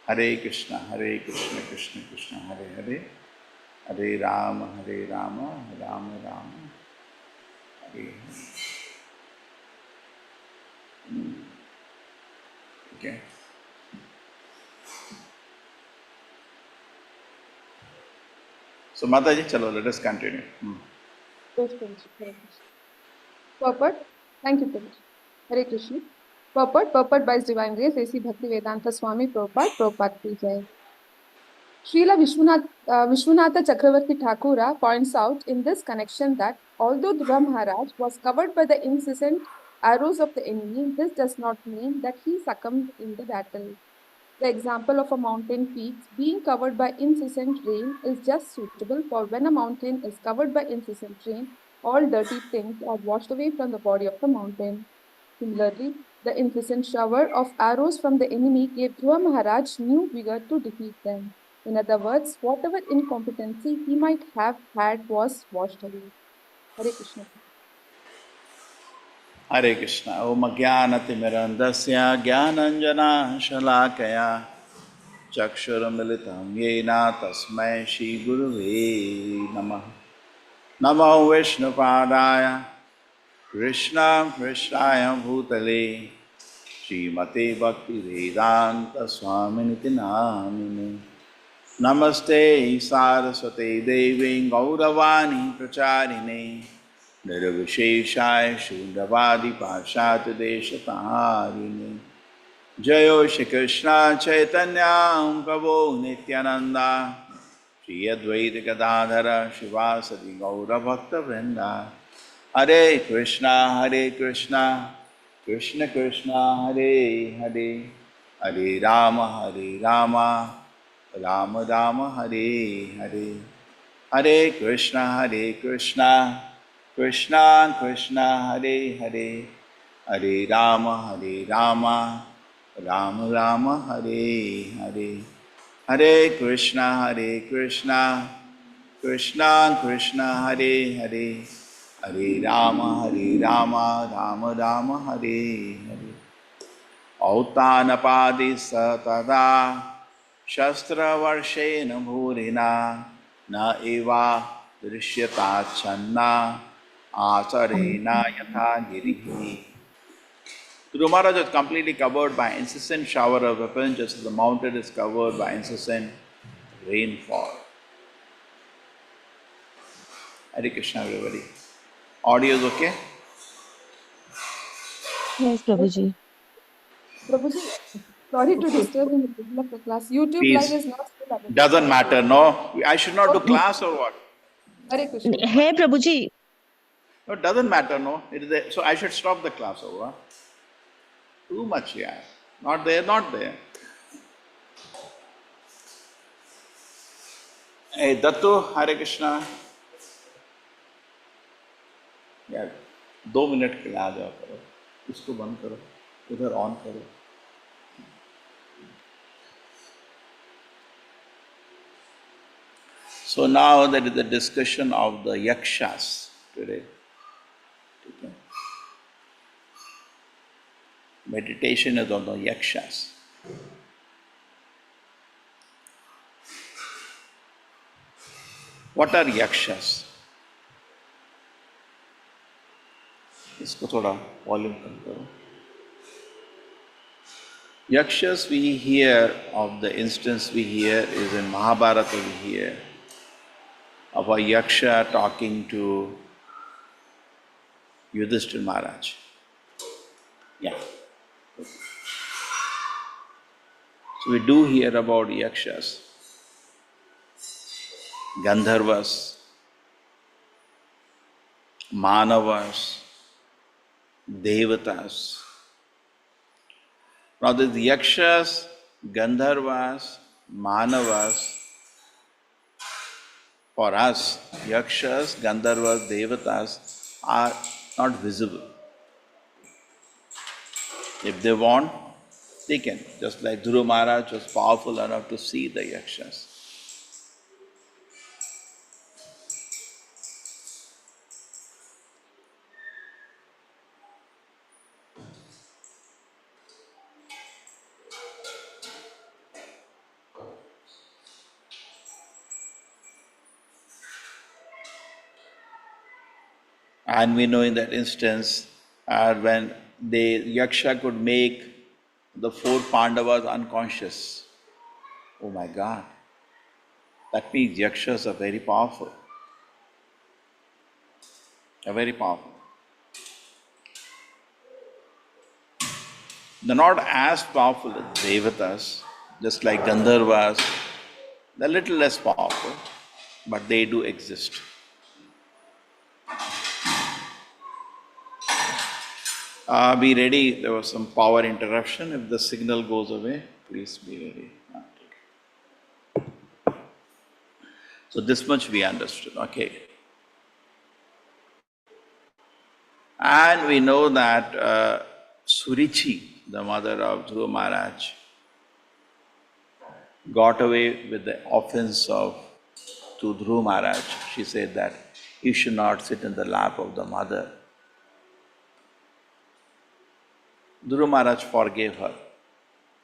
Hare Krishna, Krishna Krishna, Hare Hare, Hare Rama, Rama Rama, Hare Hare. Okay. So Mataji, chalo, let us continue. Yes, Prabhuji. Hare Krishna. Purport. Thank you, Prabhuji. Hare Krishna. Purport by His Divine Grace, A.C. Bhaktivedanta Swami Prabhupada, Prabhupada Ki Jai. Srila Vishwanatha Chakravarti Thakura points out in this connection that although Dhruva Maharaj was covered by the incessant arrows of the enemy, this does not mean that he succumbed in the battle. The example of a mountain peak being covered by incessant rain is just suitable for when a mountain is covered by incessant rain, all dirty things are washed away from the body of the mountain. Similarly, the incessant shower of arrows from the enemy gave Dhruva Maharaj new vigor to defeat them. In other words, whatever incompetency he might have had was washed away. Hare Krishna. Hare Krishna. Om Jnanatimirandasya Jnananjana Shalakaya Chakshuramilitam Yena Tasmai Shri Gurave Namah. Namo Vishnu Padaya Krishna Krishnaya Bhutale Srimate Bhakti Vedanta Swaminiti Namine. Namaste Saraswate Devi Gauravani Pracharine Nirvisheshaya Shundavadi Pashatu Deshatarine Jayo Shri Krishna Chaitanya Prabhu Nityananda Shri Advaita Gadadhara Shivasati Gaura Bhakta Vrinda Hare Krishna Krishna Krishna Hare Hare Hare Rama Rama Rama Hare Hare Hare Krishna Krishna Krishna Hare Hare Hare Rama Rama Rama Hare Hare Hare Krishna Krishna Krishna Hare Hare Hare Rama Rama Rama Hare Hare Autanapadi Satada Shastravarshena Bhurina Na eva Drishyata Channa Asarena Yatha Girihi. Guru Maharaj is completely covered by incessant shower of weapons, just as the mountain is covered by incessant rainfall. Hare Krishna, everybody. Audio is okay? Yes, Prabhuji. Prabhuji, sorry to disturb in the middle of the class. YouTube live Please. is not still available. Doesn't matter, no? I should not do Okay. class or what? Hare Krishna. Hey, Prabhuji. No, it doesn't matter, no? So I should stop the class over. Too much, yeah. Not there, not there. Hey, Dattu, Hare Krishna. यार 2 minute के लिए आ जाओ करो, इसको बंद करो, उधर on करो. So now there is the discussion of the yakshas today. Okay. Meditation is on the yakshas. What are yakshas? इसको थोड़ा वॉल्यूम कम करो. Yakshas we hear of, the instance we hear is in Mahabharata we hear of a yaksha talking to Yudhishthira Maharaj. Yeah. So we do hear about yakshas, Gandharvas, Manavas, Devatas. Now these yakshas, Gandharvas, Manavas, for us, yakshas, Gandharvas, Devatas are not visible. If they want, they can. Just like Dhruva Maharaj was powerful enough to see the yakshas. And we know in that instance, when Yaksha could make the four Pandavas unconscious. Oh my God. That means Yakshas are very powerful. They're very powerful. They're not as powerful as Devatas, just like Gandharvas. They're a little less powerful, but they do exist. Be ready. There was some power interruption. If the signal goes away, please be ready. So this much we understood. Okay. And we know that Surichi, the mother of Dhruva Maharaj, got away with the offense of to Dhruva Maharaj. She said that you should not sit in the lap of the mother. Dhruva Maharaj forgave her.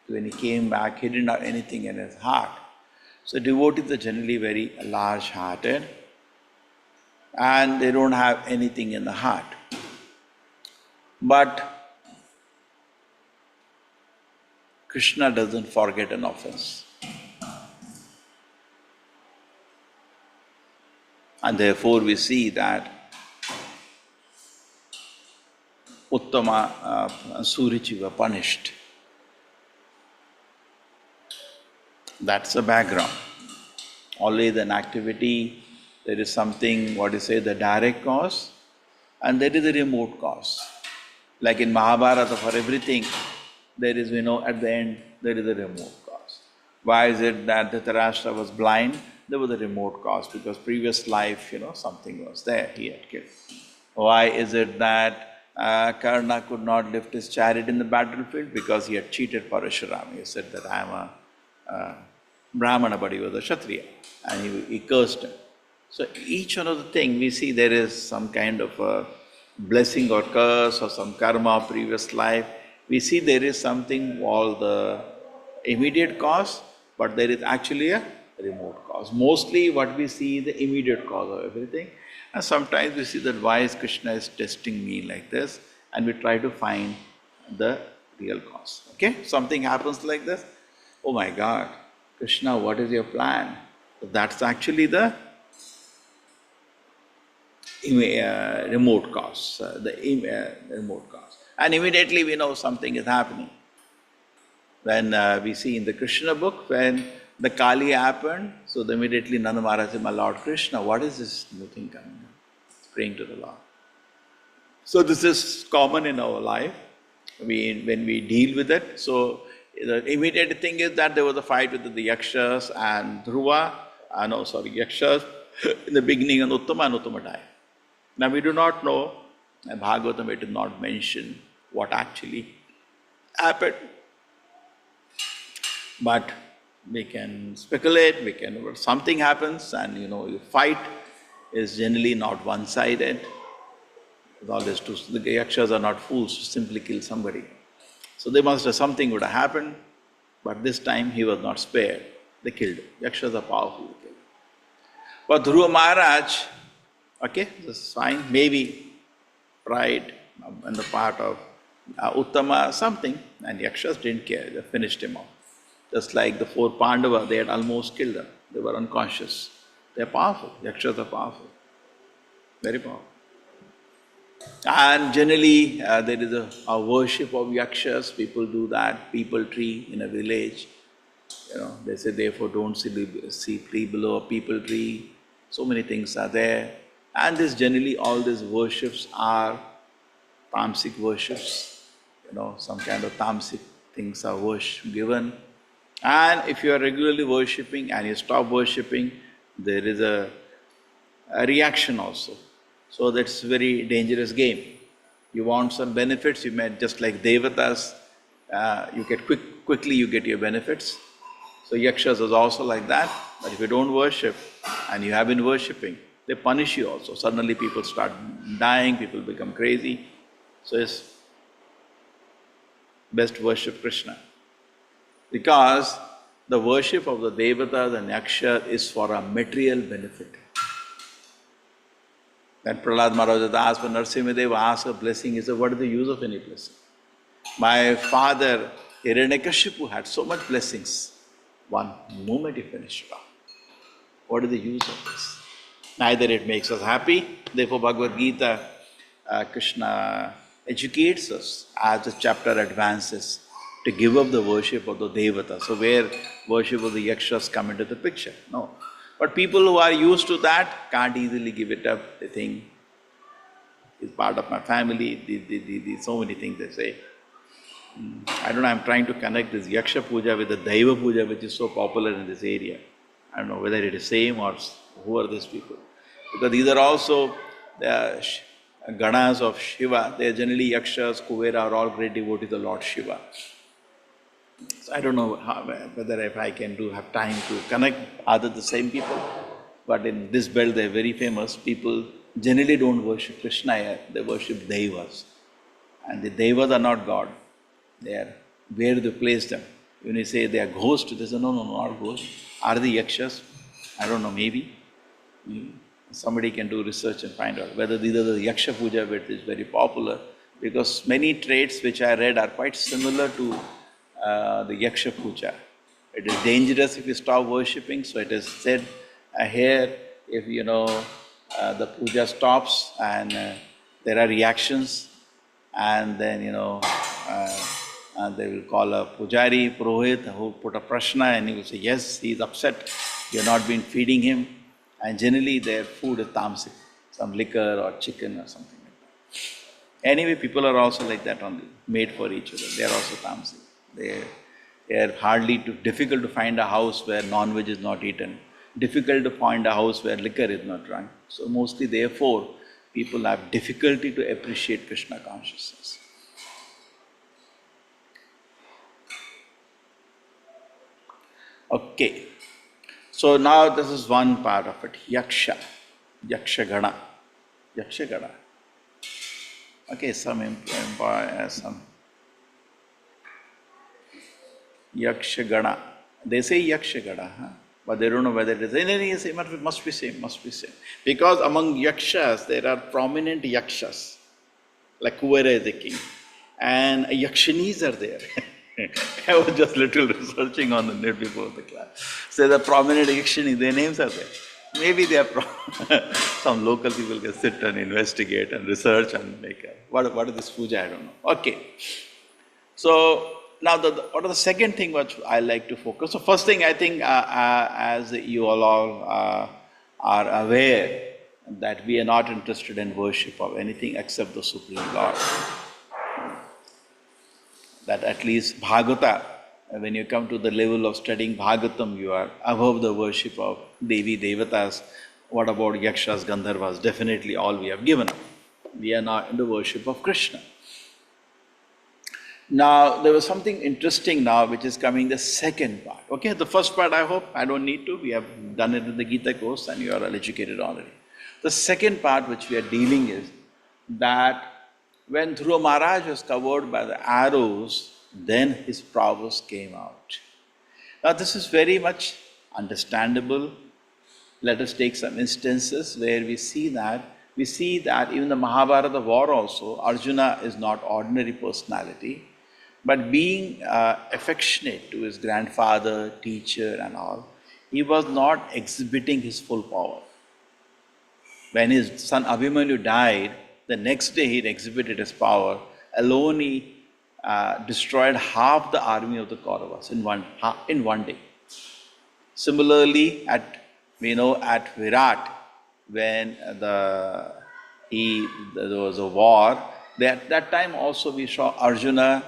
When he came back, he didn't have anything in his heart. So devotees are generally very large-hearted and they don't have anything in the heart. But Krishna doesn't forget an offense. And therefore we see that Uttama and Surichi were punished. That's the background. Always an activity, there is something, the direct cause, and there is a remote cause. Like in Mahabharata, for everything, there is, at the end, there is a remote cause. Why is it that Dhritarashtra was blind? There was a remote cause, because previous life, something was there, he had killed. Why is it that Karna could not lift his chariot in the battlefield? Because he had cheated Parashurama. He said that I am a Brahmana, but he was a Kshatriya, and he cursed him. So each one of the thing we see there is some kind of a blessing or curse or some karma of previous life. We see there is something called the immediate cause, but there is actually a remote cause. Mostly what we see is the immediate cause of everything. And sometimes we see that why is Krishna is testing me like this, and we try to find the real cause. Okay? Something happens like this. Oh my God, Krishna, what is your plan? That's actually the remote cause, remote cause. And immediately we know something is happening. When we see in the Krishna book, when the Kali happened, so immediately Nanda Maharaj said, my Lord Krishna, what is this new thing coming up? Praying to the Lord. So this is common in our life, when we deal with it. So the immediate thing is that there was a fight with the Yakshas and Dhruva, Yakshas in the beginning, and Uttama died. Now we do not know, in Bhagavatam it is not mentioned what actually happened. But we can speculate, something happens, and you fight is generally not one-sided. Always the Yakshas are not fools to simply kill somebody. So they must have something would have happened, but this time he was not spared. They killed him. Yakshas are powerful. But Dhruva Maharaj, okay, this is fine. Maybe pride on the part of Uttama, something, and Yakshas didn't care. They finished him off. Just like the four Pandavas, they had almost killed them. They were unconscious. They're powerful. Yakshas are powerful. Very powerful. And generally, there is a worship of Yakshas. People do that. People tree in a village. They say, therefore, don't sleep below a people tree. So many things are there. And generally, all these worships are tamasic worships. Some kind of tamasic things are given. And if you are regularly worshipping and you stop worshipping, there is a reaction also. So that's a very dangerous game. You want some benefits, you may, just like Devatas, you get quickly you get your benefits. So Yakshas is also like that, but if you don't worship and you have been worshipping, they punish you also. Suddenly people start dying, people become crazy. So it's best worship Krishna. Because the worship of the Devatas and Yaksha is for a material benefit. That Prahlad Maharaj asked for Narasimhadeva asked a blessing, he said, what is the use of any blessing? My father, Hiranyakashipu, had so much blessings. One moment he finished it off. What is the use of this? Neither it makes us happy. Therefore, Bhagavad Gita, Krishna educates us as the chapter advances to give up the worship of the Devata. So where worship of the Yakshas come into the picture? No. But people who are used to that can't easily give it up. They think it's part of my family, so many things they say. I don't know, I'm trying to connect this Yaksha Puja with the Daiva Puja, which is so popular in this area. I don't know whether it is same or who are these people. Because these are also the Ganas of Shiva. They are generally Yakshas, Kuvera are all great devotees of Lord Shiva. So I don't know whether if I can have time to connect other the same people. But in this belt they are very famous. People generally don't worship Krishna here, they worship Devas. And the Devas are not God. They are where they place them. When you say they are ghosts, they say, no, not ghosts. Are they Yakshas? I don't know, maybe. Somebody can do research and find out whether these are the Yaksha Puja, which is very popular, because many traits which I read are quite similar to the Yaksha Puja. It is dangerous if you stop worshipping, so it is said here, if the puja stops and there are reactions, and then and they will call a pujari, purohit, who put a prashna, and he will say, yes, he is upset, you have not been feeding him. And generally their food is tamasic, some liquor or chicken or something like that. Anyway, people are also like that only, made for each other. They are also tamasic. They are hardly difficult to find a house where non-veg is not eaten, difficult to find a house where liquor is not drunk. So mostly, therefore, people have difficulty to appreciate Krishna consciousness. Okay. So now this is one part of it, Yaksha, Yakshagana, Yakshagana. Okay, some Yakshagana. They say Yakshagana, but they don't know whether it is. They say it must be same, must be same. Because among Yakshas, there are prominent Yakshas, like Kuvera is the king, and Yakshinis are there. I was just little researching on the net before the class. So the prominent Yakshini, their names are there. Maybe they are some local people can sit and investigate and research and make what is this puja? I don't know. Okay. So now what are the second thing which I like to focus? So first thing I think, as you all are aware, that we are not interested in worship of anything except the Supreme Lord. That at least Bhagavata, when you come to the level of studying Bhagavatam, you are above the worship of Devi Devatas. What about Yakshas, Gandharvas? Definitely all we have given up. We are now in the worship of Krishna. Now, there was something interesting now which is coming the second part. Okay, the first part I hope I don't need to. We have done it in the Gita Course and you are all educated already. The second part which we are dealing is that when Dhruva Maharaj was covered by the arrows, then his prowess came out. Now this is very much understandable. Let us take some instances where we see that even the Mahabharata war also, Arjuna is not ordinary personality, but being affectionate to his grandfather, teacher and all, he was not exhibiting his full power. When his son Abhimanyu died, the next day he exhibited his power. Alone he destroyed half the army of the Kauravas in one day. Similarly, at Virat, when there was a war, at that time also we saw Arjuna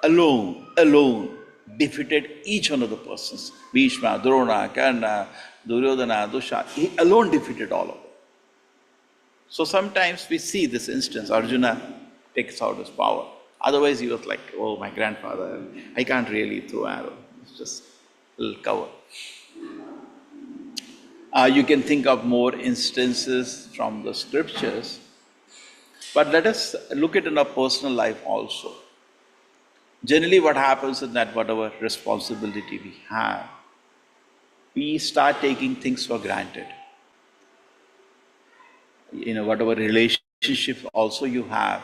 alone defeated each one of the persons. Bhishma, Drona, Karna, Duryodhana, Dusha. He alone defeated all of them. So sometimes we see this instance, Arjuna takes out his power. Otherwise he was like, oh, my grandfather, I can't really throw arrow. It's just a little cover. You can think of more instances from the scriptures, but let us look at in our personal life also. Generally what happens is that whatever responsibility we have, we start taking things for granted. whatever relationship also you have,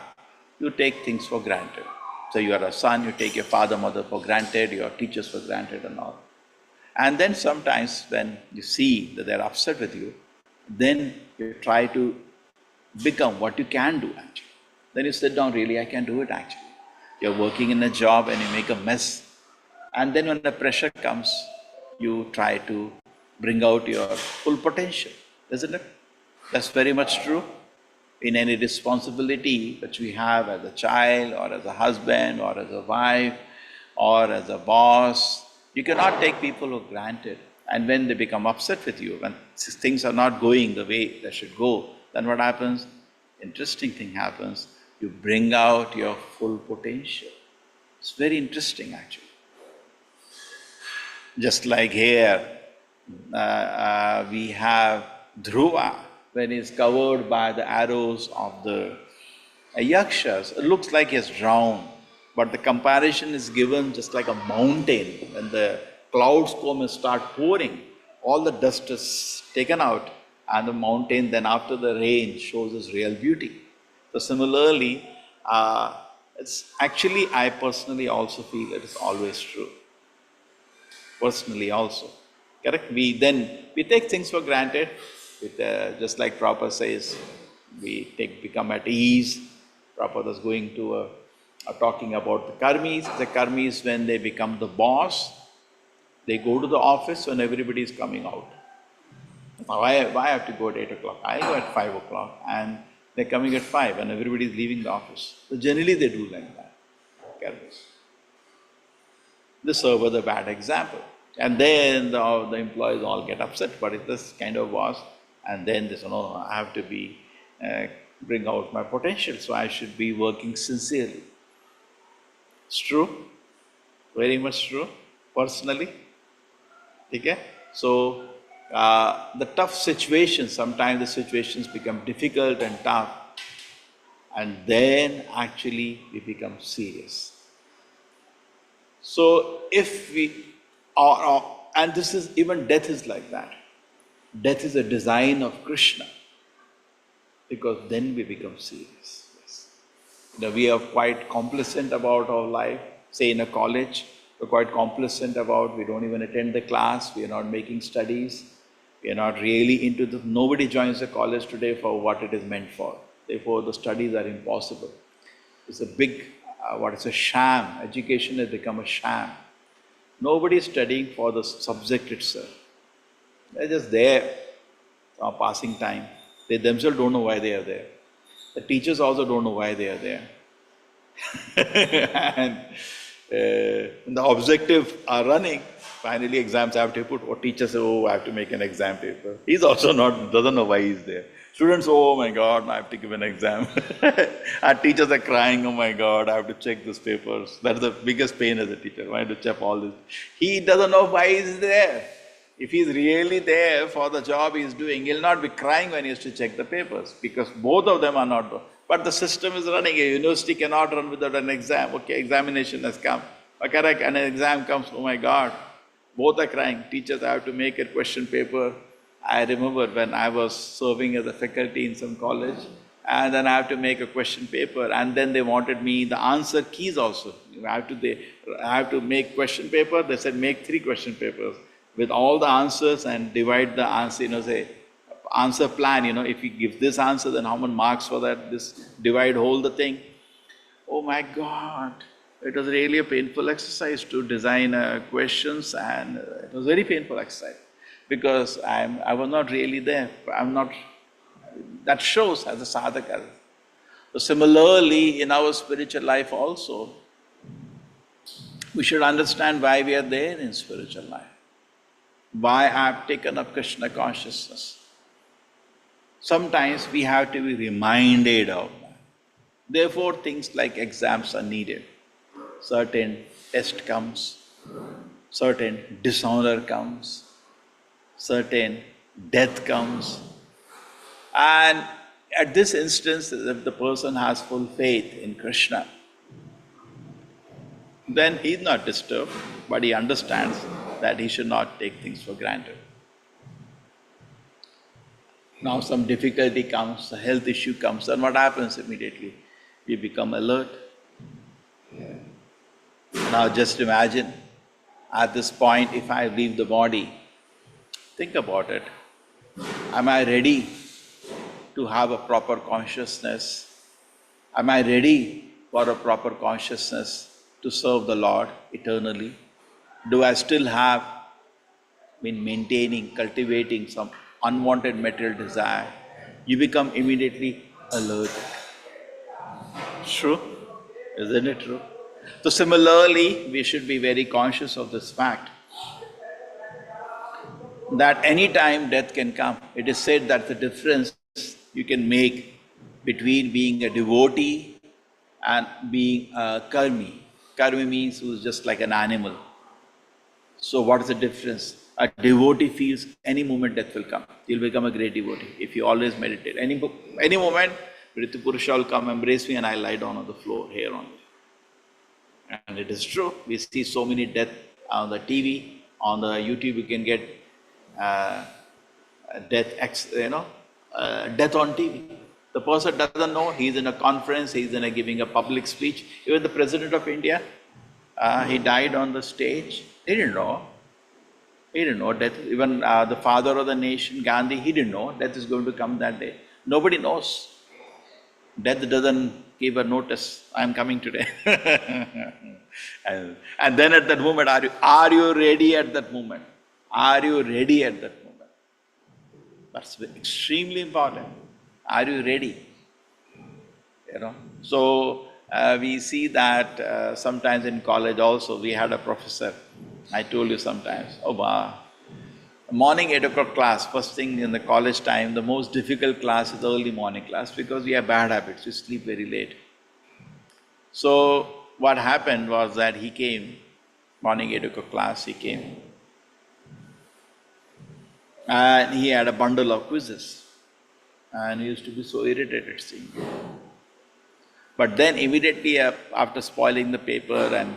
you take things for granted. So you are a son, you take your father, mother for granted, your teachers for granted and all. And then sometimes when you see that they're upset with you, then you try to become what you can do actually. Then you sit down, really, I can do it actually. You're working in a job and you make a mess. And then when the pressure comes, you try to bring out your full potential, isn't it? That's very much true. In any responsibility that we have as a child or as a husband or as a wife or as a boss, you cannot take people for granted. And when they become upset with you, when things are not going the way they should go, then what happens? Interesting thing happens. You bring out your full potential. It's very interesting actually. Just like here, we have Dhruva, when he's covered by the arrows of the yakshas. It looks like he's drowned, but the comparison is given just like a mountain. When the clouds come and start pouring, all the dust is taken out, and the mountain then after the rain shows its real beauty. So similarly, it's actually, I personally also feel it is always true. Personally also, correct? We take things for granted. Just like Prabhupada says, we become at ease. Prabhupada is going to talking about the karmis. The karmis, when they become the boss, they go to the office when everybody is coming out. Why I have to go at 8 o'clock? I go at 5 o'clock and they're coming at 5 and everybody is leaving the office. So generally they do like that. Karmis. They serve as a bad example. And then the employees all get upset, but it's this kind of boss. And then they say, no, I have to bring out my potential, so I should be working sincerely. It's true, very much true, personally. Okay? So, the tough situations, sometimes the situations become difficult and tough, and then actually we become serious. So, if we and this is, even death is like that. Death is a design of Krishna, because then we become serious. Yes. We are quite complacent about our life. Say in a college, we're quite complacent about, we don't even attend the class, we are not making studies, we are not really into the, nobody joins the college today for what it is meant for. Therefore, the studies are impossible. It's a big, a sham. Education has become a sham. Nobody is studying for the subject itself. They're just there for passing time. They themselves don't know why they are there. The teachers also don't know why they are there. And the objective are running. Finally, exams have to put, or teachers say, oh, I have to make an exam paper. He's also doesn't know why he's there. Students, oh my God, I have to give an exam. Our teachers are crying, oh my God, I have to check these papers. That's the biggest pain as a teacher, I have to check all this. He doesn't know why he's there. If he's really there for the job he's doing, he'll not be crying when he has to check the papers, because both of them are not. But the system is running. A university cannot run without an exam. Okay, examination has come. Correct, and an exam comes, oh my God. Both are crying. Teachers have to make a question paper. I remember when I was serving as a faculty in some college, and then I have to make a question paper, and then they wanted me the answer keys also. I have to make question paper. They said make 3 question papers with all the answers and divide the answer, say answer plan, if you give this answer, then how many marks for that, this divide whole the thing. Oh my God, it was really a painful exercise to design questions, and it was very painful exercise, because I was not really there. That shows as a sadhaka. So similarly, in our spiritual life also, we should understand why we are there in spiritual life. Why I have taken up Krishna consciousness. Sometimes we have to be reminded of that. Therefore, things like exams are needed. Certain test comes, certain dishonor comes, certain death comes. And at this instance, if the person has full faith in Krishna, then he is not disturbed, but he understands that he should not take things for granted. Now some difficulty comes, a health issue comes, and what happens immediately? We become alert. Now just imagine, at this point, if I leave the body, think about it. Am I ready to have a proper consciousness? Am I ready for a proper consciousness to serve the Lord eternally? Do I still have been maintaining, cultivating some unwanted material desire? You become immediately alert. True? Isn't it true? So similarly, we should be very conscious of this fact that any time death can come. It is said that the difference you can make between being a devotee and being a karmi. Karmi means who's just like an animal. So what is the difference? A devotee feels any moment death will come. You'll become a great devotee if you always meditate. Any moment, Vritu Purusha will come, embrace me, and I lie down on the floor here only. And it is true. We see so many death on the TV, on the YouTube. You can get death on TV. The person doesn't know. He's in a conference. He's giving a public speech. Even the President of India, he died on the stage. He didn't know. He didn't know death. Even the father of the nation, Gandhi, he didn't know death is going to come that day. Nobody knows. Death doesn't give a notice. I am coming today. and then at that moment, are you ready at that moment? Are you ready at that moment? That's extremely important. Are you ready? So we see that sometimes in college also, we had a professor. I told you sometimes, morning 8 o'clock class, first thing in the college time, the most difficult class is the early morning class because we have bad habits, we sleep very late. So what happened was that he came, morning 8 o'clock class, he came. And he had a bundle of quizzes. And he used to be so irritated seeing it. But then immediately after spoiling the paper and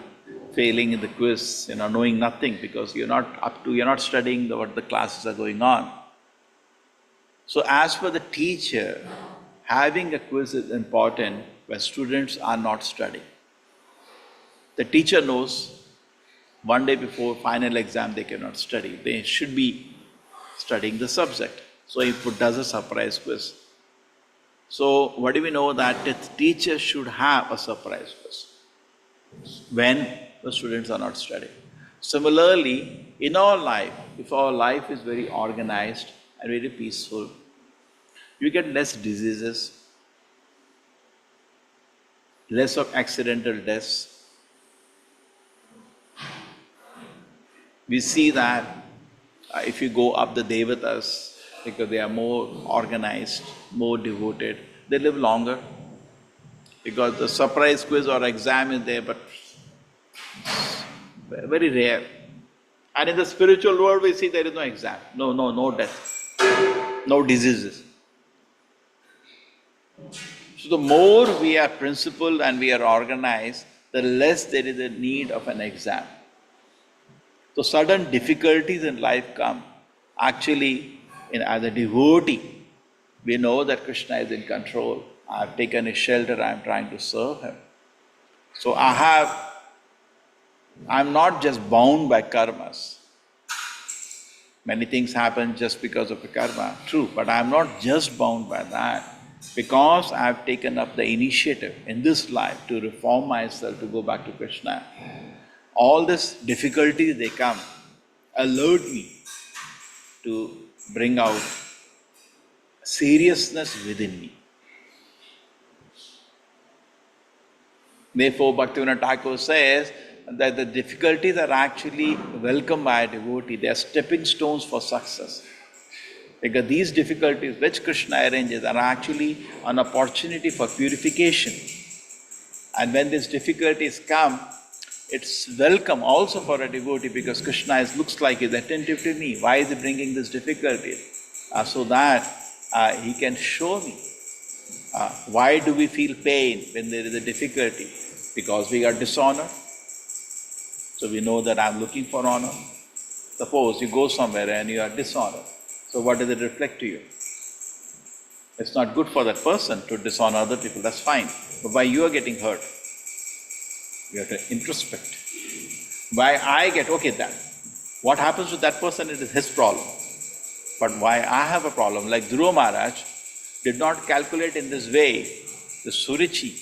failing in the quiz, knowing nothing because you're not studying what the classes are going on. So as for the teacher, having a quiz is important when students are not studying. The teacher knows one day before final exam they cannot study. They should be studying the subject. So he does a surprise quiz. So what do we know? That the teacher should have a surprise quiz when the students are not studying. Similarly, in our life, if our life is very organized and very peaceful, you get less diseases, less of accidental deaths. We see that if you go up the Devatas, because they are more organized, more devoted, they live longer. Because the surprise quiz or exam is there, but very rare. And in the spiritual world, we see there is no exam, no death, no diseases. So the more we are principled and we are organized, the less there is a need of an exam. So sudden difficulties in life come. Actually, as a devotee, we know that Krishna is in control. I have taken his shelter, I am trying to serve him. So I'm not just bound by karmas. Many things happen just because of the karma, true, but I'm not just bound by that. Because I have taken up the initiative in this life to reform myself, to go back to Krishna. All these difficulties, they come, alert me to bring out seriousness within me. Therefore, Bhaktivinoda Thakur says that the difficulties are actually welcomed by a devotee. They are stepping stones for success. Because these difficulties which Krishna arranges are actually an opportunity for purification. And when these difficulties come, it's welcome also for a devotee because Krishna looks like he's attentive to me. Why is he bringing this difficulty? So that he can show me. Why do we feel pain when there is a difficulty? Because we are dishonored. So we know that I'm looking for honor. Suppose you go somewhere and you are dishonored. So what does it reflect to you? It's not good for that person to dishonor other people, that's fine. But why you are getting hurt? You have to introspect. Why I get, okay, that what happens to that person, it is his problem. But why I have a problem, like Dhruva Maharaj did not calculate in this way the Surichi.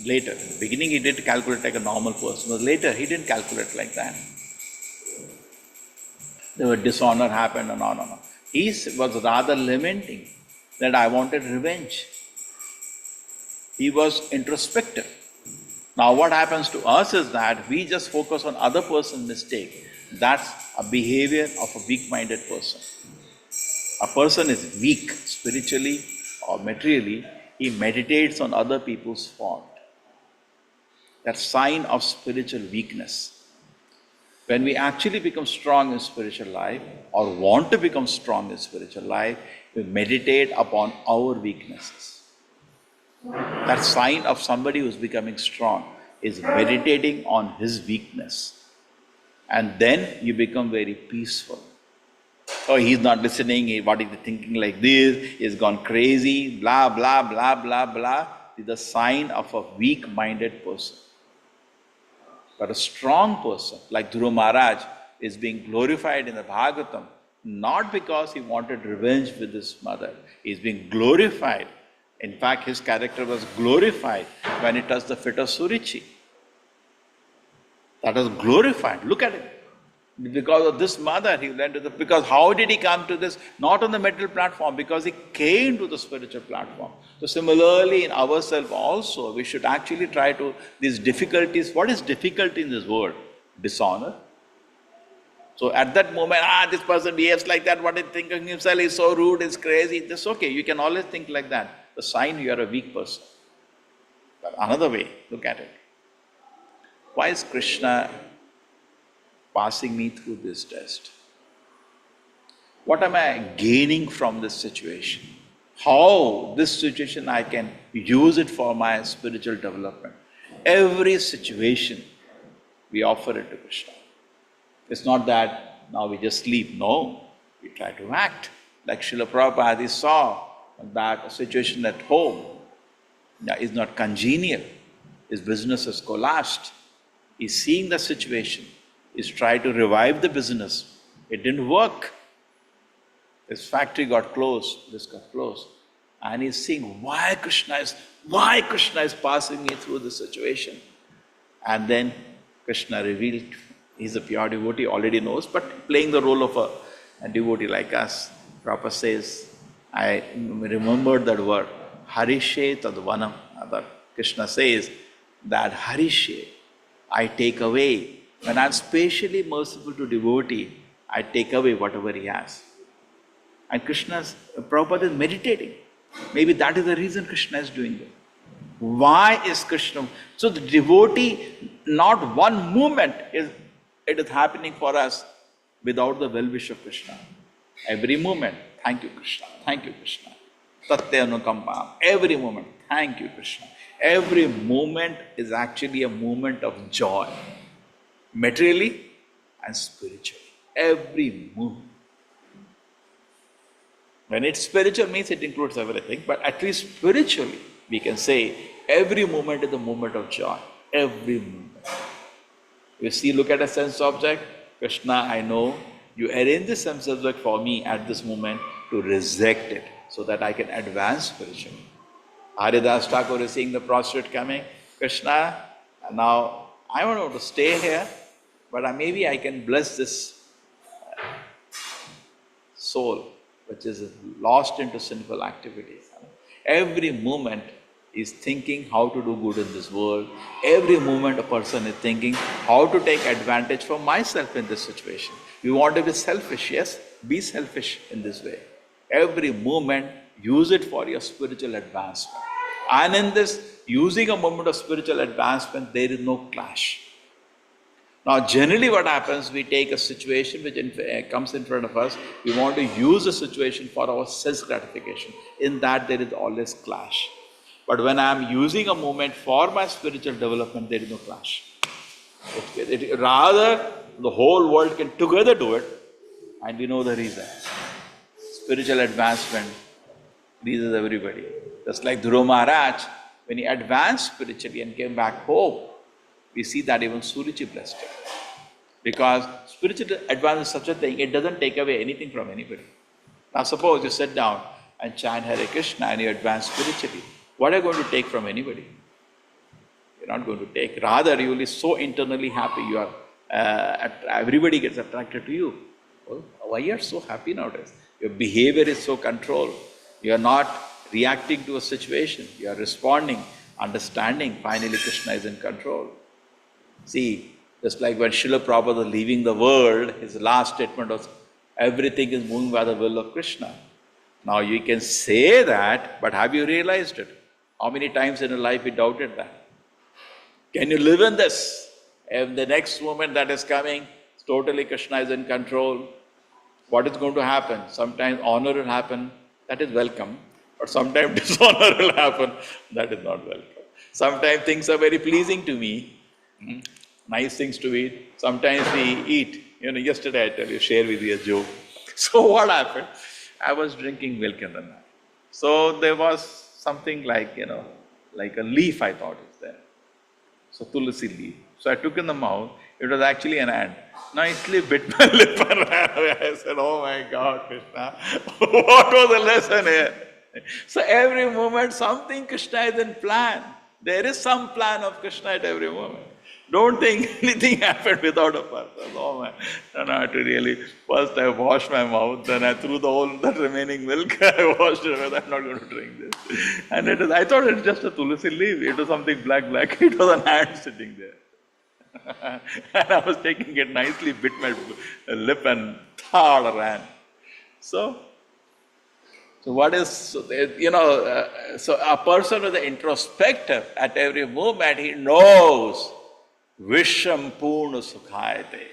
Later, in the beginning he did calculate like a normal person, but later he didn't calculate like that. There were dishonor happened and on and on. He was rather lamenting that I wanted revenge. He was introspective. Now what happens to us is that we just focus on other person's mistake. That's a behavior of a weak-minded person. A person is weak spiritually or materially, he meditates on other people's fault. That's sign of spiritual weakness. When we actually become strong in spiritual life or want to become strong in spiritual life, we meditate upon our weaknesses. That sign of somebody who's becoming strong is meditating on his weakness. And then you become very peaceful. Oh, he's not listening, what is he thinking like this, he's gone crazy, blah, blah, blah, blah, blah. It's the sign of a weak-minded person. But a strong person, like Dhruva Maharaj, is being glorified in the Bhagavatam, not because he wanted revenge with his mother. He's being glorified. In fact, his character was glorified when he touched the feet of Surichi. That was glorified. Look at it. Because of this mother, he went to the... Because how did he come to this? Not on the material platform, because he came to the spiritual platform. So similarly, in ourselves also, we should actually try to... These difficulties, what is difficulty in this world? Dishonor. So at that moment, this person behaves like that, what is thinking himself, is so rude, is crazy. That's okay, you can always think like that. The sign you are a weak person. But another way, look at it. Why is Krishna passing me through this test? What am I gaining from this situation? How this situation I can use it for my spiritual development? Every situation we offer it to Krishna. It's not that now we just sleep. No, we try to act. Like Srila Prabhupada, he saw that a situation at home is not congenial. His business has collapsed. He's seeing the situation. He's trying to revive the business. It didn't work. His factory got closed, this got closed. And he's seeing why Krishna is passing me through this situation. And then Krishna revealed, he's a pure devotee, already knows, but playing the role of a devotee like us. Prabhupada says, I remembered that word, Harishe Tadvanam. Krishna says that Harishe, I take away. When I'm specially merciful to devotee, I take away whatever he has. And Prabhupada is meditating. Maybe that is the reason Krishna is doing it. Why is Krishna? So the devotee, not one moment it is happening for us without the well-wish of Krishna. Every moment, thank you Krishna, thank you Krishna. Tatya Anukampa, every moment, thank you Krishna. Every moment is actually a moment of joy. Materially and spiritually. Every moment. When it's spiritual means it includes everything, but at least spiritually we can say every moment is a moment of joy. Every moment. You see, look at a sense object. Krishna, I know you arrange the sense object for me at this moment to reject it so that I can advance spiritually. Haridas Thakur is seeing the prostrate coming. Krishna, now I want to stay here, but maybe I can bless this soul which is lost into sinful activities. Every moment is thinking how to do good in this world. Every moment a person is thinking how to take advantage for myself in this situation. You want to be selfish, yes? Be selfish in this way. Every moment, use it for your spiritual advancement. And in this, using a moment of spiritual advancement, there is no clash. Now, generally what happens, we take a situation which comes in front of us, we want to use the situation for our self-gratification. In that, there is always clash. But when I am using a moment for my spiritual development, there is no clash. Rather, the whole world can together do it, and we know the reason. Spiritual advancement pleases everybody. Just like Dhruva Maharaj, when he advanced spiritually and came back home, we see that even Suriji blessed him. Because spiritual advance is such a thing, it doesn't take away anything from anybody. Now suppose you sit down and chant Hare Krishna and you advance spiritually. What are you going to take from anybody? You're not going to take. Rather, you will be so internally happy. You are, everybody gets attracted to you. Well, why you are so happy nowadays? Your behavior is so controlled. You are not reacting to a situation. You are responding, understanding. Finally, Krishna is in control. See, just like when Srila Prabhupada was leaving the world, his last statement was, everything is moving by the will of Krishna. Now you can say that, but have you realized it? How many times in your life you doubted that? Can you live in this? If the next moment that is coming, totally Krishna is in control, what is going to happen? Sometimes honor will happen, that is welcome. But sometimes dishonor will happen, that is not welcome. Sometimes things are very pleasing to me, nice things to eat. Sometimes we eat. Yesterday I share with you a joke. So what happened? I was drinking milk in the night. So there was something like, like a leaf I thought is there. So tulsi leaf. So I took in the mouth. It was actually an ant. Nicely bit my lip and ran away. I said, oh my God, Krishna, what was the lesson here? So every moment something Krishna is in plan. There is some plan of Krishna at every moment. Don't think anything happened without a purpose. Oh man, no, I had to really, first I washed my mouth, then I threw that remaining milk, I washed it, I'm not going to drink this. And I thought it was just a tulsi leaf, it was something black, it was an ant sitting there. And I was taking it nicely, bit my lip and ran. So what is, so a person who is introspective at every moment, he knows Visham Purna Sukhayate.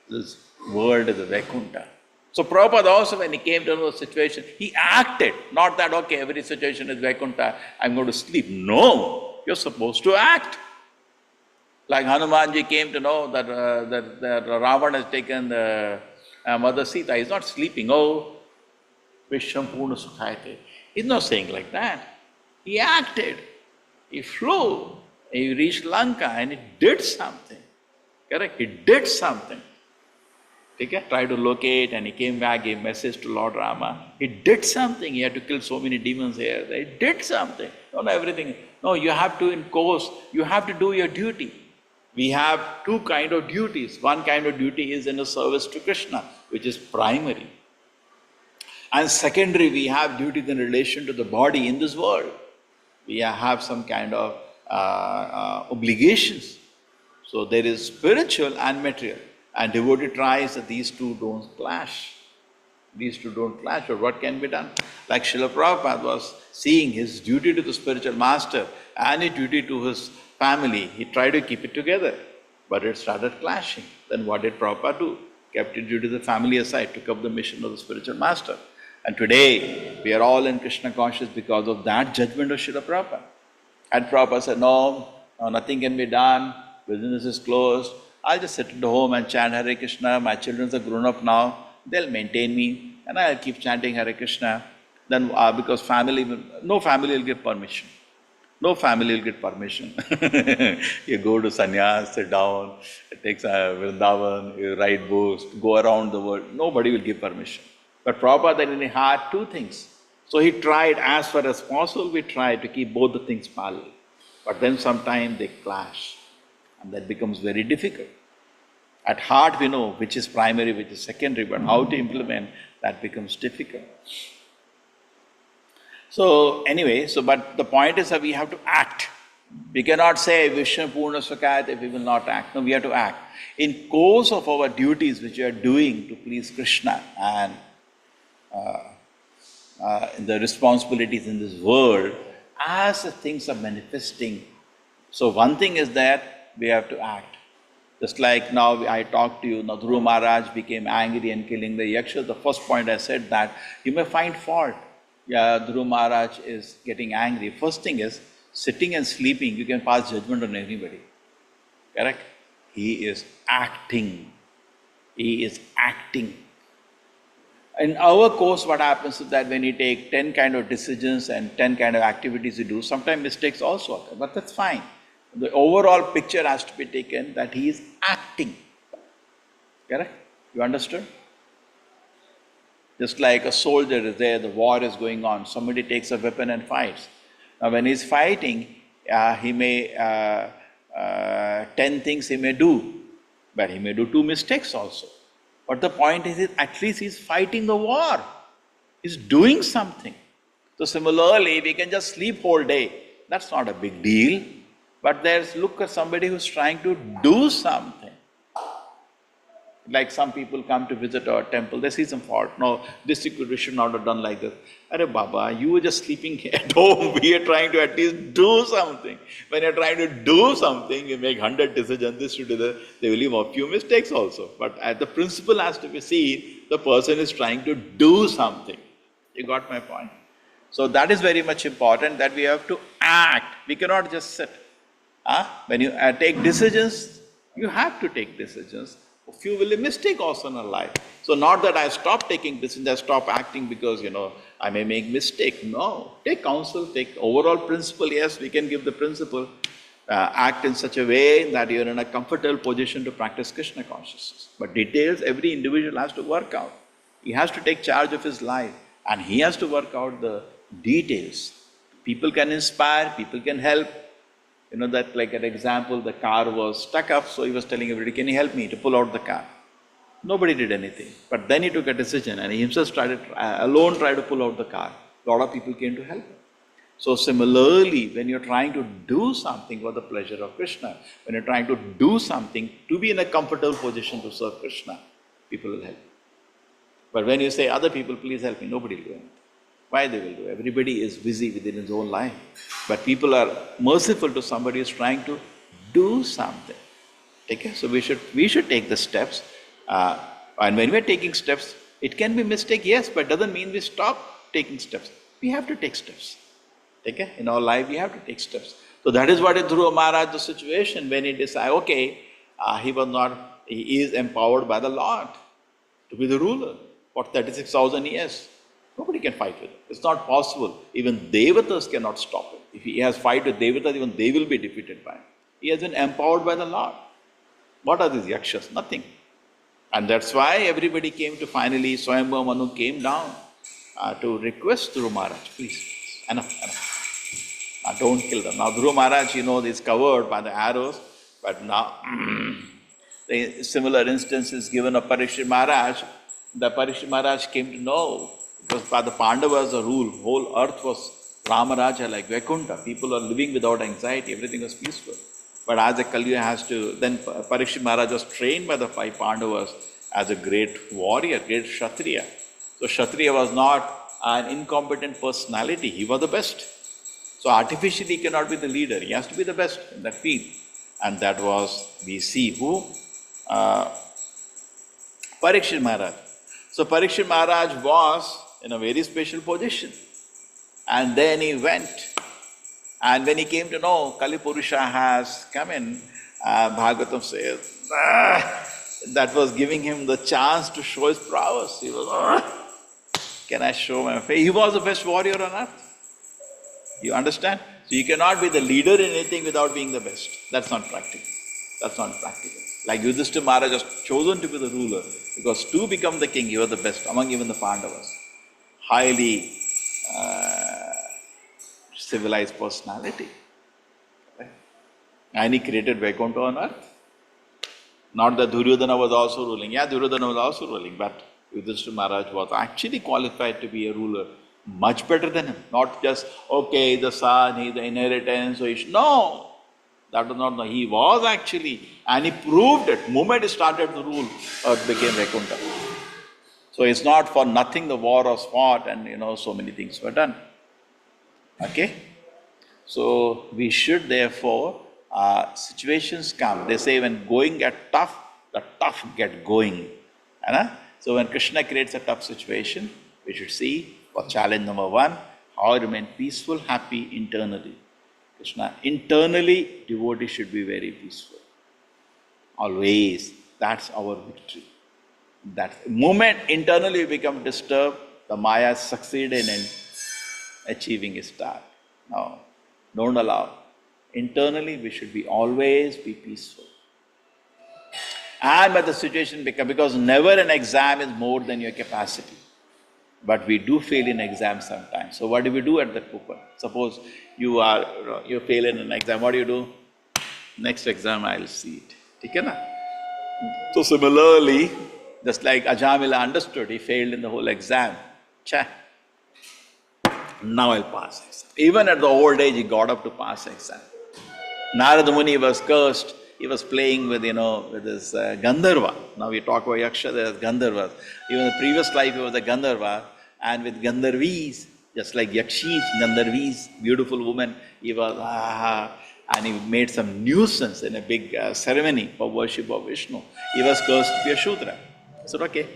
This world is a Vaikuntha. So Prabhupada also, when he came to know the situation, he acted. Not that, okay, every situation is Vaikuntha, I'm going to sleep. No, you're supposed to act. Like Hanumanji came to know that, that Ravan has taken the Mother Sita. He's not sleeping. Oh, Visham Purna Sukhayate. He's not saying like that. He acted. He flew. He reached Lanka and he did something. Correct? He did something. Okay? Tried to locate and he came back, gave message to Lord Rama. He did something. He had to kill so many demons here. He did something. Not everything. No, you have to, in course, you have to do your duty. We have two kinds of duties. One kind of duty is in the service to Krishna, which is primary. And secondary, we have duties in relation to the body in this world. We have some kind of obligations. So there is spiritual and material. And devotee tries that these two don't clash. These two don't clash, but what can be done? Like Srila Prabhupada was seeing his duty to the spiritual master and his duty to his family. He tried to keep it together, but it started clashing. Then what did Prabhupada do? Kept his duty to the family aside, took up the mission of the spiritual master. And today, we are all in Krishna conscious because of that judgment of Srila Prabhupada. And Prabhupada said, no, nothing can be done, business is closed, I'll just sit at home and chant Hare Krishna, my children are grown up now, they'll maintain me, and I'll keep chanting Hare Krishna. Then because no family will give permission. No family will get permission. You go to sannyas, sit down, it takes a Vrindavan, you write books, go around the world, nobody will give permission. But Prabhupada then he had two things. So he tried as far as possible, we tried to keep both the things parallel. But then sometimes they clash and that becomes very difficult. At heart we know which is primary, which is secondary, but how to implement that becomes difficult. So anyway, but the point is that we have to act. We cannot say Vishnu Purna Sukhayate if we will not act. No, we have to act. In course of our duties which we are doing to please Krishna and the responsibilities in this world, as the things are manifesting. So one thing is that we have to act. Just like now I talked to you, now Dhruva Maharaj became angry and killing the yakshas. The first point I said that you may find fault. Yeah, Dhruva Maharaj is getting angry. First thing is, sitting and sleeping, you can pass judgment on anybody. Correct? He is acting. He is acting. In our course, what happens is that when you take 10 kind of decisions and 10 kind of activities you do, sometimes mistakes also occur, but that's fine. The overall picture has to be taken that he is acting. Correct? You understood? Just like a soldier is there, the war is going on, somebody takes a weapon and fights. Now when he's fighting, he may, 10 things he may do, but he may do 2 mistakes also. But the point is, at least he's fighting the war. He's doing something. So similarly, we can just sleep whole day. That's not a big deal. But look at somebody who's trying to do something. Like some people come to visit our temple, they see some fault. No, this you should not have done like this. Arey Baba, you were just sleeping at home. We are trying to at least do something. When you're trying to do something, you make 100 decisions, this should do that. There will be a few mistakes also. But the principle has to be seen, the person is trying to do something. You got my point? So that is very much important, that we have to act. We cannot just sit. When you take decisions, you have to take decisions. A few will be mistake also in our life. So not that I stop taking decisions, I stop acting because, I may make mistake. No. Take counsel, take overall principle. Yes, we can give the principle. Act in such a way that you're in a comfortable position to practice Krishna consciousness. But details, every individual has to work out. He has to take charge of his life and he has to work out the details. People can inspire, people can help. That like an example, the car was stuck up, so he was telling everybody, can you help me to pull out the car? Nobody did anything. But then he took a decision and he himself alone tried to pull out the car. A lot of people came to help him. So similarly, when you're trying to do something for the pleasure of Krishna, when you're trying to do something to be in a comfortable position to serve Krishna, people will help you. But when you say, other people, please help me, nobody will do anything. Why they will do? Everybody is busy within his own life. But people are merciful to somebody who is trying to do something. Okay? So we should take the steps. And when we're taking steps, it can be mistake, yes, but doesn't mean we stop taking steps. We have to take steps. Okay? In our life, we have to take steps. So that is what in Dhruva Maharaj, the situation when he decided, okay, he is empowered by the Lord to be the ruler for 36,000 years. Nobody can fight with him. It's not possible. Even Devatas cannot stop him. If he has fight with Devatas, even they will be defeated by him. He has been empowered by the Lord. What are these yakshas? Nothing. And that's why everybody came to finally, Swayambhava Manu came down to request Dhruva Maharaj, please, enough. Don't kill them. Now Dhruva Maharaj, is covered by the arrows, but now the similar instance is given of Parikshit Maharaj. The Parikshit Maharaj came to know, because by the Pandavas the rule, whole earth was Ramaraja like Vaikuntha. People are living without anxiety, everything was peaceful. But as the Kali has to, then Parikshit Maharaj was trained by the 5 Pandavas as a great warrior, great Kshatriya. So Kshatriya was not an incompetent personality, he was the best. So artificially he cannot be the leader, he has to be the best in that field. And that was, we see who? Parikshit Maharaj. So Parikshit Maharaj was in a very special position. And then he went. And when he came to know Kali Purusha has come in, Bhagavatam says, that was giving him the chance to show his prowess. He was, can I show my face? He was the best warrior on earth. You understand? So you cannot be the leader in anything without being the best. That's not practical. That's not practical. Like Yudhishthira Maharaj was chosen to be the ruler, because to become the king, he was the best among even the Pandavas. Highly civilized personality. Okay? And he created Vaikuntha on earth. Not that Duryodhana was also ruling. Yeah, Duryodhana was also ruling, but Yudhishthira Maharaj was actually qualified to be a ruler, much better than him. Not just, okay, the son, he's the inheritance, so he should. No! That was not, no. He was actually, and he proved it. The moment he started to rule, earth became Vaikuntha. So it's not for nothing the war was fought and so many things were done. Okay? So we should therefore, situations come. They say when going get tough, the tough get going. So when Krishna creates a tough situation, we should see for challenge number 1, how to remain peaceful, happy internally. Krishna, internally, devotee should be very peaceful. Always. That's our victory. That moment internally we become disturbed, the Maya succeeded in achieving a start. No, don't allow. Internally we should be always be peaceful. And when the situation becomes, because never an exam is more than your capacity. But we do fail in exams sometimes. So what do we do at that moment? Suppose you fail in an exam, what do? Next exam I'll see it. Okay, na? So similarly, just like Ajamila understood, he failed in the whole exam. Cha, now I'll pass exam. Even at the old age, he got up to pass exam. Narada Muni was cursed. He was playing with, with his Gandharva. Now we talk about Yaksha, there is Gandharva. Even in the previous life, he was a Gandharva. And with Gandharvis, just like Yakshis, Gandharvis, beautiful woman, he was, and he made some nuisance in a big ceremony for worship of Vishnu. He was cursed to be a Shudra. I said, okay,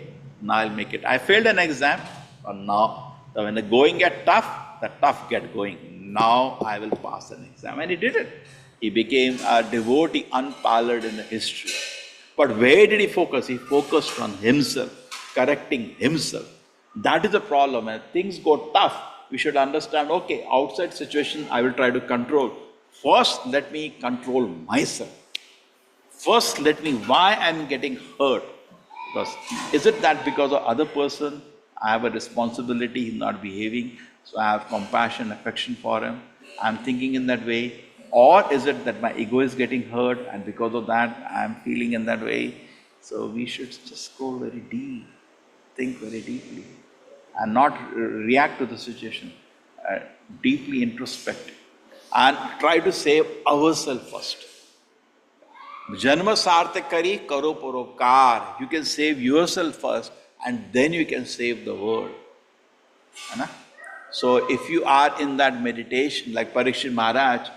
now I'll make it. I failed an exam, but now, when the going get tough, the tough get going. Now I will pass an exam. And he did it. He became a devotee unparalleled in the history. But where did he focus? He focused on himself, correcting himself. That is the problem. When things go tough, we should understand, okay, outside situation I will try to control. First, let me control myself. First, let me, why I am getting hurt? Because, is it that because of other person, I have a responsibility, he's not behaving, so I have compassion, affection for him, I'm thinking in that way? Or is it that my ego is getting hurt and because of that I am feeling in that way? So we should just go very deep, think very deeply and not react to the situation, deeply introspect and try to save ourselves first. Janma sarthak kari karo paropkar. You can save yourself first and then you can save the world. So if you are in that meditation, like Parikshit Maharaj,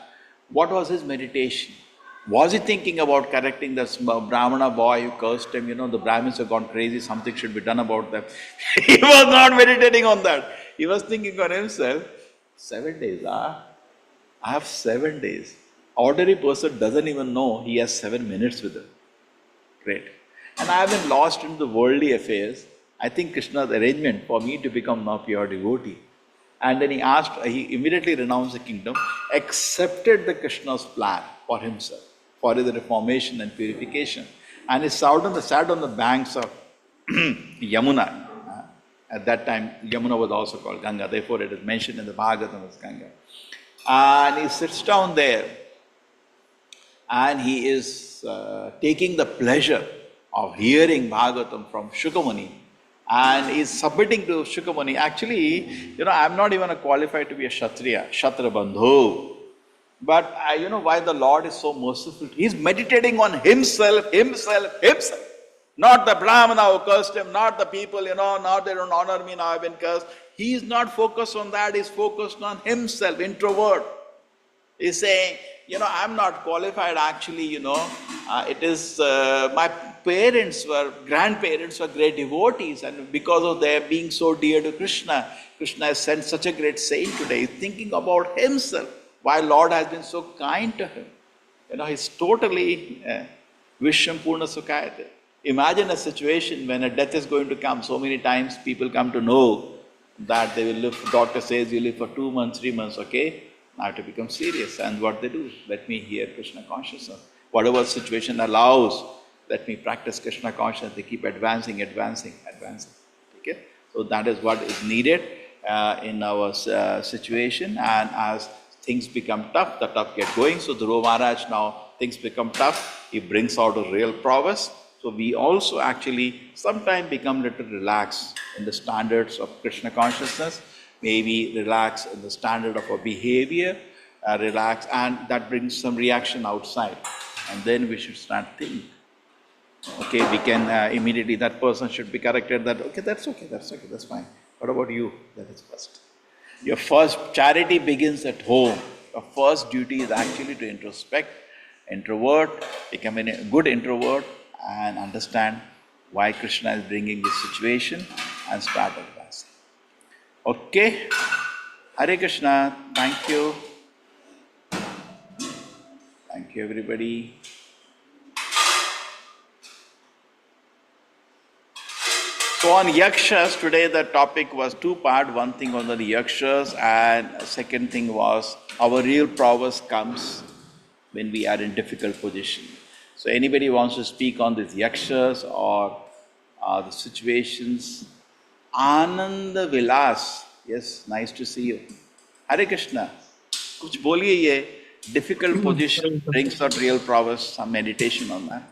what was his meditation? Was he thinking about correcting the Brahmana boy who cursed him? The Brahmins have gone crazy, something should be done about them. He was not meditating on that. He was thinking on himself, 7 days, I have 7 days. Ordinary person doesn't even know he has 7 minutes with him. Great. And I have been lost in the worldly affairs. I think Krishna's arrangement for me to become now pure devotee. And then he immediately renounced the kingdom, accepted the Krishna's plan for himself, for his reformation and purification. And he sat on the banks of Yamuna. At that time, Yamuna was also called Ganga, therefore it is mentioned in the Bhagavatam as Ganga. And he sits down there and he is taking the pleasure of hearing Bhagavatam from Shukamuni. And he is submitting to Shukamuni. Actually, I am not even qualified to be a Kshatriya, Kshatra Bandhu. But why the Lord is so merciful? He is meditating on himself. Not the Brahmana who cursed him, not the people, now they don't honor me, now I've been cursed. He is not focused on that, he's focused on himself, introvert. He's saying, I'm not qualified actually, it is my grandparents were great devotees, and because of their being so dear to Krishna, Krishna has sent such a great saint today. He's thinking about himself, why Lord has been so kind to him. He's totally Vishwam Purna Sukhayate. Imagine a situation when a death is going to come. So many times people come to know that they will live, doctor says you live for 2 months, 3 months, okay? Now to become serious. And what they do? Let me hear Krishna consciousness. Whatever situation allows, let me practice Krishna consciousness. They keep advancing. Okay? So that is what is needed in our situation. And as things become tough, the tough get going. So Dhruva Maharaj, now things become tough. He brings out a real prowess. So we also actually sometimes become a little relaxed in the standards of Krishna consciousness, maybe relax in the standard of our behavior, relax, and that brings some reaction outside. And then we should start thinking. Okay, we can immediately, that person should be corrected, that, okay, that's fine. What about you? That is first. Your first charity begins at home. Your first duty is actually to introspect, introvert, become a good introvert, and understand why Krishna is bringing this situation and start advancing. Okay? Hare Krishna. Thank you. Thank you, everybody. So on yakshas, today the topic was two part. One thing on the yakshas, and second thing was our real prowess comes when we are in difficult position. So anybody wants to speak on these yakshas or the situations? Ananda Vilas, yes, nice to see you. Hare Krishna, कुछ बोलिए ये difficult position brings out real prowess. Some meditation on that.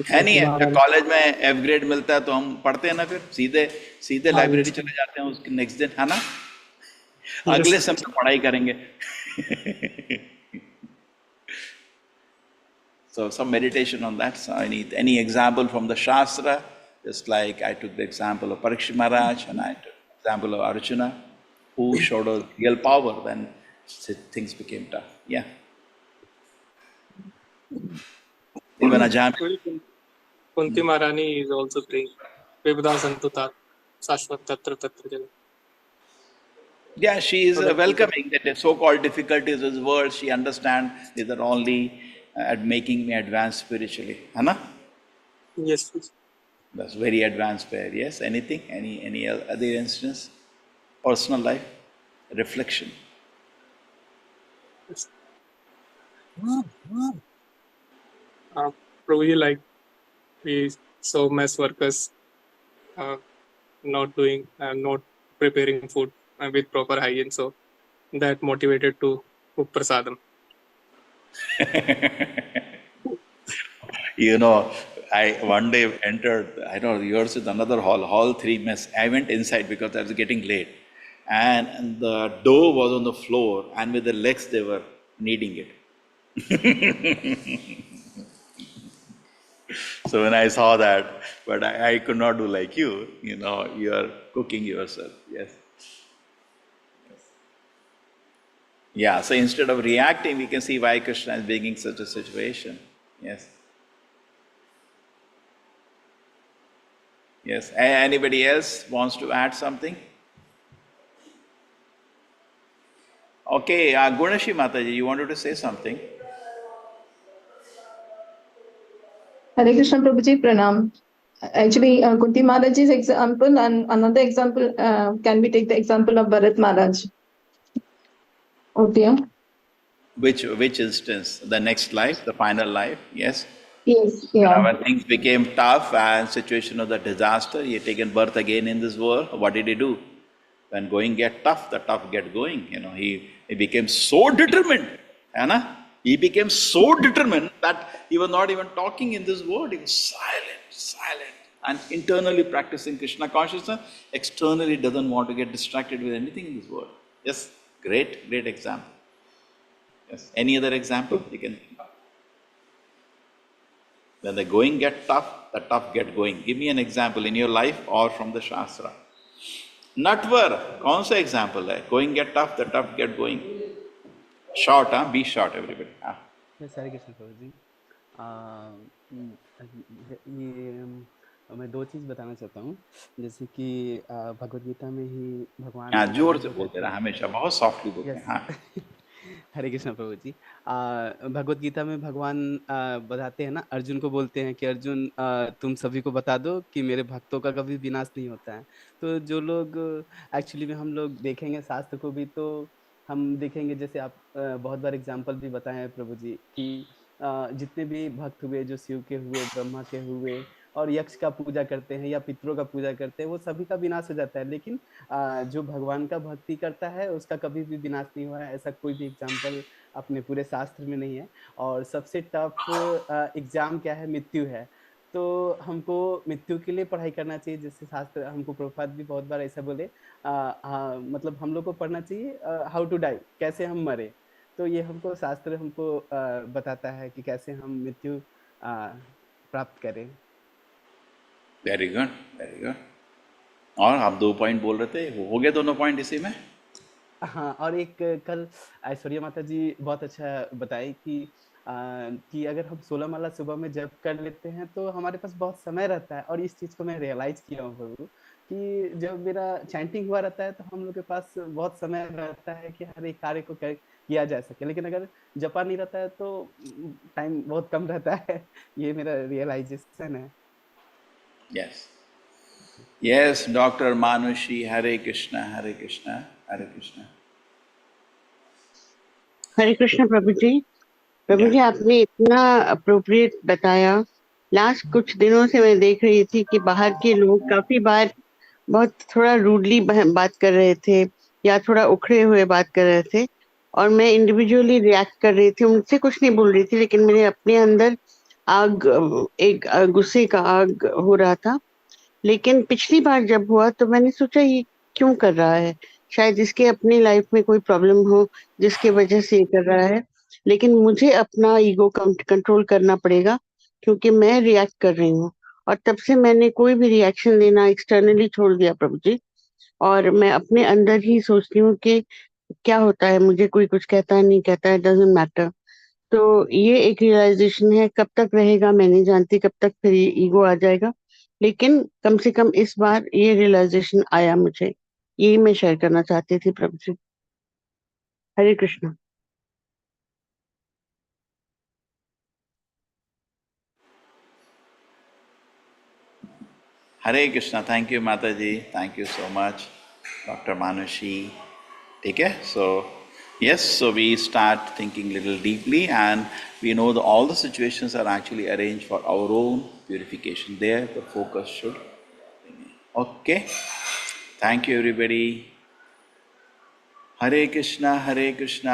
है नहीं है, जब college में F grade मिलता है तो हम पढ़ते हैं ना, फिर सीधे सीधे लाइब्रेरी चले जाते हैं उसके नेक्स्ट दिन, है ना? अगले समय तो पढ़ाई करेंगे. So some meditation on that. So I need any example from the Shastra, just like I took the example of Parikshit Maharaj and I took the example of Arjuna, who showed a real power when things became tough. Yeah. Even Ajami. Kunti Maharani is also praying. Vibhuda Santutat, Sashvat Tatra Tatra Jala. Yeah, she is welcoming that the so-called difficulties of this world. She understands these are only at making me advance spiritually. Anna? Yes, please. That's very advanced prayer. Yes. Anything? Any other instance? Personal life? Reflection? Yes. Probably like we saw mess workers not doing not preparing food with proper hygiene, so that motivated to cook prasadam. You know, I one day entered, I don't know, yours is another hall 3 mess. I went inside because I was getting late. And the dough was on the floor, and with the legs they were kneading it. So when I saw that, but I could not do like you, you are cooking yourself. Yes. Yeah, so instead of reacting, we can see why Krishna is being in such a situation. Yes. Yes. Anybody else wants to add something? Okay, Gunashi Mataji, you wanted to say something? Hare Krishna Prabhuji, Pranam. Actually, Kunti Maharaj's example and another example, can we take the example of Bharat Maharaj? Odiya. Which instance? The next life, the final life? Yes. Yes, yeah. When things became tough and situation of the disaster, he had taken birth again in this world. What did he do? When going get tough, the tough get going. He became so determined. Anna? He became so determined that he was not even talking in this world. He was silent, and internally practicing Krishna consciousness. Externally doesn't want to get distracted with anything in this world. Yes, great example. Yes. Any other example you can think of? When the going get tough, the tough get going. Give me an example in your life or from the Shastra. Natvar, kaun sa example hai? Going get tough, the tough get going. Short, huh? Be short, everybody. Yes, Hare Krishna Prabhu जी. ये मैं 2 चीज़ बताना चाहता हूँ. जैसे कि भगवद गीता में ही भगवान हाँ, जोर से बोलते रहा, हमेशा बहुत सॉफ्टली बोलते हैं. हाँ. हरे कृष्ण प्रभु जी. भगवद गीता में भगवान बताते हैं ना, अर्जुन को बोलते हैं कि अर्जुन तुम सभी को बता दो कि मेरे भक्तों का कभी विनाश नहीं होता है. तो जो लोग एक्चुअली में हम लोग देखेंगे शास्त्र को भी, तो हम देखेंगे जैसे आप बहुत बार एग्जाम्पल भी बताए हैं प्रभु जी कि जितने भी भक्त हुए, जो शिव के हुए, ब्रह्मा के हुए और यक्ष का पूजा करते हैं या पितरों का पूजा करते हैं, वो सभी का विनाश हो जाता है. लेकिन जो भगवान का भक्ति करता है उसका कभी भी विनाश नहीं हुआ है. ऐसा कोई भी एग्जाम्पल अपने पूरे शास्त्र में नहीं है. और सबसे टफ एग्जाम क्या है? मृत्यु है. तो हमको मृत्यु के लिए पढ़ाई करना चाहिए. जैसे शास्त्र हमको प्रभुपाद भी बहुत बार ऐसा बोले, मतलब हम लोग को पढ़ना चाहिए हाउ टू डाई, कैसे हम मरे. तो ये हमको शास्त्र हमको बताता है कि कैसे हम मृत्यु प्राप्त करें. Very good. और आप 2 पॉइंट बोल रहे थे, हो गए दोनों पॉइंट इसी में? हाँ, और एक कल ऐश्वर्या माता जी बहुत अच्छा बताई कि अगर हम 16 माला सुबह में जप कर लेते हैं तो हमारे पास बहुत समय रहता है. और इस चीज़ को मैं रियलाइज़ किया हूँ प्रभु कि जब मेरा चैंटिंग हुआ रहता है तो हम लोग के पास बहुत समय रहता है कि हर एक कार्य को किया जा सके। लेकिन अगर जपा नहीं रहता है तो टाइम बहुत कम रहता है। ये मेरा रियलाइजेशन है। Yes. Yes, Dr. Manushi, Hare Krishna, Hare Krishna, Hare Krishna. हरे कृष्ण प्रभु जी। प्रभु Yeah. जी, आपने इतना अप्रोप्रिएट बताया। लास्ट कुछ दिनों से मैं देख रही थी कि बाहर के लोग काफी बार बहुत थोड़ा रूडली बात कर रहे थे या थोड़ा उखड़े हुए बात कर रहे थे, और मैं इंडिविजुअली रिएक्ट कर रही थी, उनसे कुछ नहीं बोल रही थी, लेकिन मेरे अपने अंदर आग, एक गुस्से का आग हो रहा था। लेकिन पिछली बार जब हुआ तो मैंने सोचा ये क्यों कर रहा है, शायद इसके अपनी लाइफ में कोई प्रॉब्लम हो जिसकी वजह से ये कर रहा है। लेकिन मुझे अपना ईगो कंट्रोल करना पड़ेगा क्योंकि मैं रिएक्ट कर रही हूँ, और तब से मैंने कोई भी रिएक्शन लेना एक्सटर्नली छोड़ दिया प्रभु जी। और मैं अपने अंदर ही सोचती हूँ कि क्या होता है, मुझे कोई कुछ कहता है नहीं कहता है, डजंट मैटर। तो ये एक रियलाइजेशन है, कब तक रहेगा मैं नहीं जानती, कब तक फिर ये ईगो आ जाएगा, लेकिन कम से कम इस बार ये रियलाइजेशन आया मुझे। यही मैं शेयर करना चाहती थी प्रभु जी। हरे Krishna. Hare Krishna. Thank you, Mataji. Thank you so much, Dr. Manushi. Okay, so yes, so we start thinking little deeply, and we know that all the situations are actually arranged for our own purification. There, the focus should remain. Okay, thank you, everybody. Hare Krishna, Krishna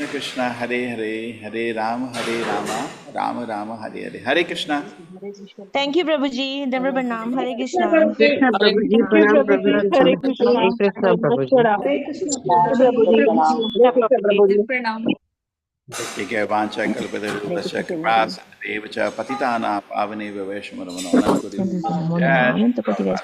Krishna, Hare Hare, Hare Rama, Rama Rama, Hare Hare. Hare Krishna. Thank you, Prabhuji. Dhamma Pranam. Hare Krishna. Krishna प्रभु जी, प्रणाम प्रभु जी। हरे कृष्णा। हरे कृष्ण प्रभु जी। हरे कृष्ण प्रभु जी, हरे कृष्ण प्रभु जी। प्रणाम। ठीक है, वांछा कल्पतरुश्च कृपा सिन्धुभ्यश्च पतितानां पावनेभ्यो वैष्णवनमो नमः। जय